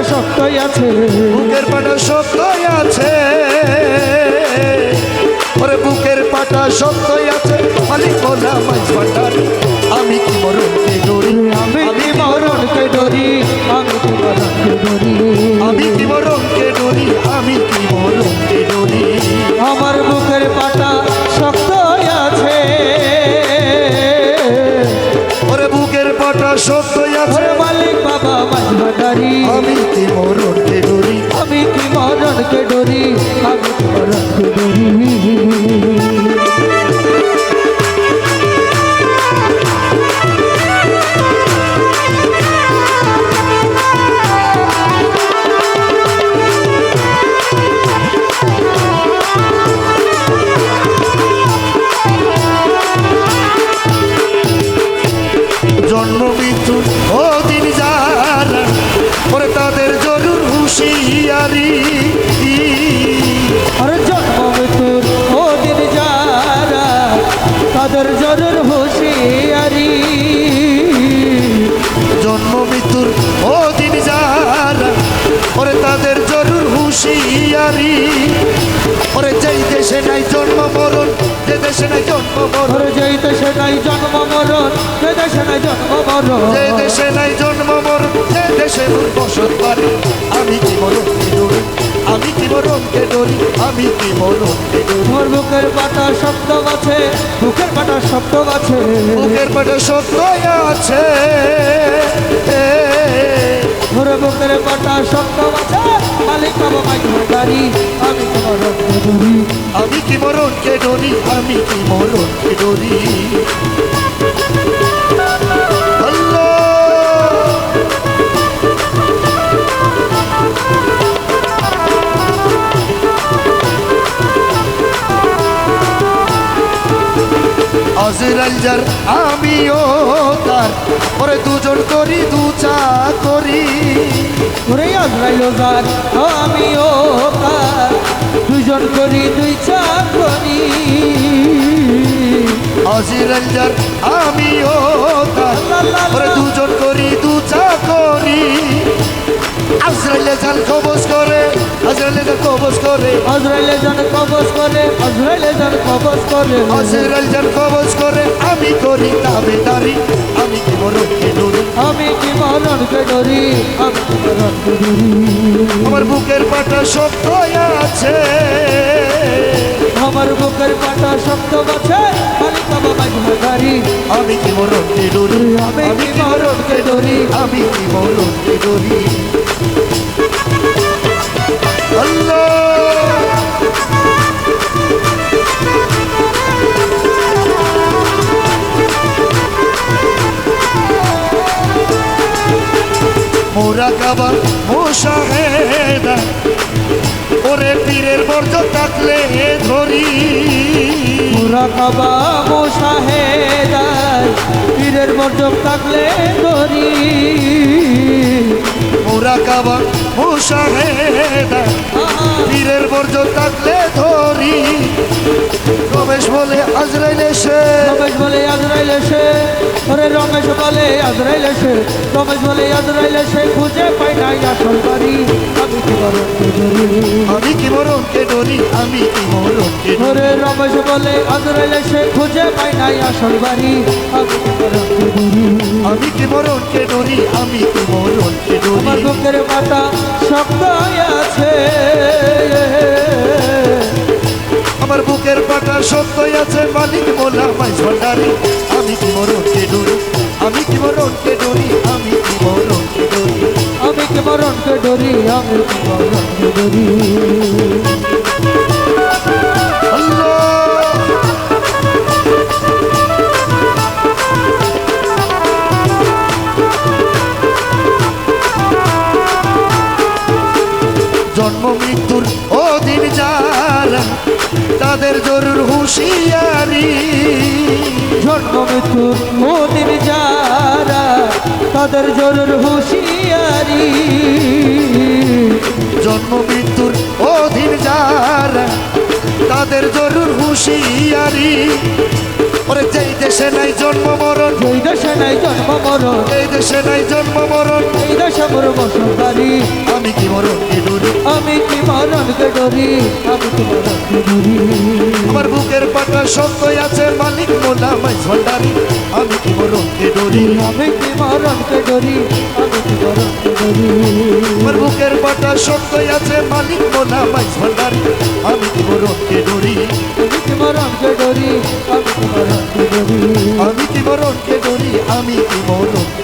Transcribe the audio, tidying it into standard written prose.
শক্তই আছে, বুকের পাটা শক্তই আছে, ওরে বুকের পাটা শক্তই আছে, মালিক মোলা মাইজ ভান্ডারি। আমি কি মরণকে ডরি, আমি কি মরণকে ডরি, আমি কি মরণকে ডরি, আমি কি মরণকে ডরি, আমি কি মরণকে ডরি। আমার বুকের পাটা শক্তই আছে, ওরে বুকের পাটা শক্তই আছে, ওরে মালিক বাবা মাইজ ভান্ডারি। আমি কি মরণকে ডরি, আমি কি মরণকে ডরি, আমি কি মরণকে ডরি। জন্ম মৃত্যু ও দিন যারা, ওরে তাদের জরুর হুঁশিয়ারি। আর জন্ম মৃত্যুর ওদিন যারা, তাদের জরুর হুঁশিয়ারি। জন্ম মৃত্যুর ও দিন যারা, ওরে তাদের জরুর হুঁশিয়ারি। ওরে যেই দেশে নাই জন্ম মরণ, যে দেশে নাই জন্ম মরণ, ওরে যেই দেশে নাই জন্ম মরণ, যে দেশে নাই জন্ম মরণ, যে দেশে নাই জন্ম মরণ, যে দেশে মোর বসত বাড়ি। আমি কি মরণকে ডরি, আমি কি মরণকে ডরি, আমি কি মরণকে ডরি। মোর বুকের পাটা শব্দ আছে, বুকের পাটা শব্দ আছে, বুকের পাটা শক্তই আছে, ওরে বুকের পাটা শব্দ আছে, মালিক বাবা মাইজ ভান্ডারি। আমি কি মরণকে ডরি, আমি কি মরণকে ডরি, আমি কি মরণকে ডরি। আল্লাহ আজরাইল যার আমিও তার, ওরে দুজন করি দু চাকরি। ওরে আজরাইল যার আমিও তার, দুজন করি দুই চাকরি। আজরাইল যার আমিও তার, ওরে দুজন করি দু চাকরি। আজরাইলে জান কবজ করে, আজরাইলে জান কবজ করে, আজরাইলে জান কবজ করে, আজরাইলে জান কবজ করে, আজরাইল জান কবজ করে। আমি করি তাবেদারি, আমি কি মরণকে ডরি, আমি কি মরণকে ডরি, আমি কি মরণকে ডরি। আমার বুকের পাটা শক্ত আছে, আমার বুকের পাটা শব্দ আছে, মালিক বাবা মাইজ ভান্ডারি। আমি কি মরণকে ডরি, আমি কি মরণকে ডরি, আমি কি মরণকে ডরি। আল্লাহ মোরা কাবা মোশাহেদা, ওরে পীরের বর্জ থাকলে ধরি। পুরা কাবা মোশাহেদার, পীরের মর্যাদা থাকলে ধরি। মোরা কাবা মোশাহেদা, পীরের বর্জ থাকলে ধরি। রমেশ বলে আজরাইল এসে, রমেশ বলে আজরাইল এসে, ওরে রমেশ বলে আজরাইল এসে, রমেশ বলে আজরাইল এসে, খুঁজে পাই নাই আসল বাড়ি। আমি কি মরণকে ডরি, আমি কি মরণকে ডরি, আমি কি মরণকে ডরি। ওরে রমেশ বলে আজরাইল এসে, খুঁজে পাই নাই আসল বাড়ি। আমি কি মরণকে ডরি, আমি কি মরণকে ডরি, আমি কি মরণকে আমার ডরি। বুকের পাটা শব্দ আছে, আমার বুকের পাটা সত্যই আছে, মালিক মোলা মাইজ ভান্ডারি। আমি কি মরণকে ডরি, আমি কি মরণকে ডরি, আমি কি মরণকে ডরি। আমি কি মরণকে ডরি, আমি কি মরণকে ডরি। আল্লাহ জন্ম মৃত্যুর অধীন যারা, তাদের জরুর হুঁশিয়ারি। জন্ম মৃত্যুর ওদিন যারা, তাদের জরুর হুঁশিয়ারি। জন্ম মৃত্যুর অধীন যারা, তাদের জরুর হুঁশিয়ারি। ওরে যেই দেশে নাই জন্ম মরণ, যেই দেশে নাই জন্ম মরণ, এই দেশে নাই জন্ম মরণ, এই দেশে মোর বসবারি। আমি কি মরণকে ডরি, আমি কি মরণকে ডরি, আমি কি মরণকে ডরি। আমার বুকের পাটা শক্তই আছে মালিক মোলা মাইজ ভান্ডারি, আমি কি মরণকে ডরি, আমি কি মরণকে ডরি, আমি কি মরণকে ডরি। আমার বুকের পাটা শক্তই আছে মালিক মোলা মাইজ ভান্ডারি, আমি কি মরণকে ডরি, আমি কি মরণকে ডরি, আমি কি মরণকে ডরি। আমি কি মরণকে ডরি, আমি কি মরণকে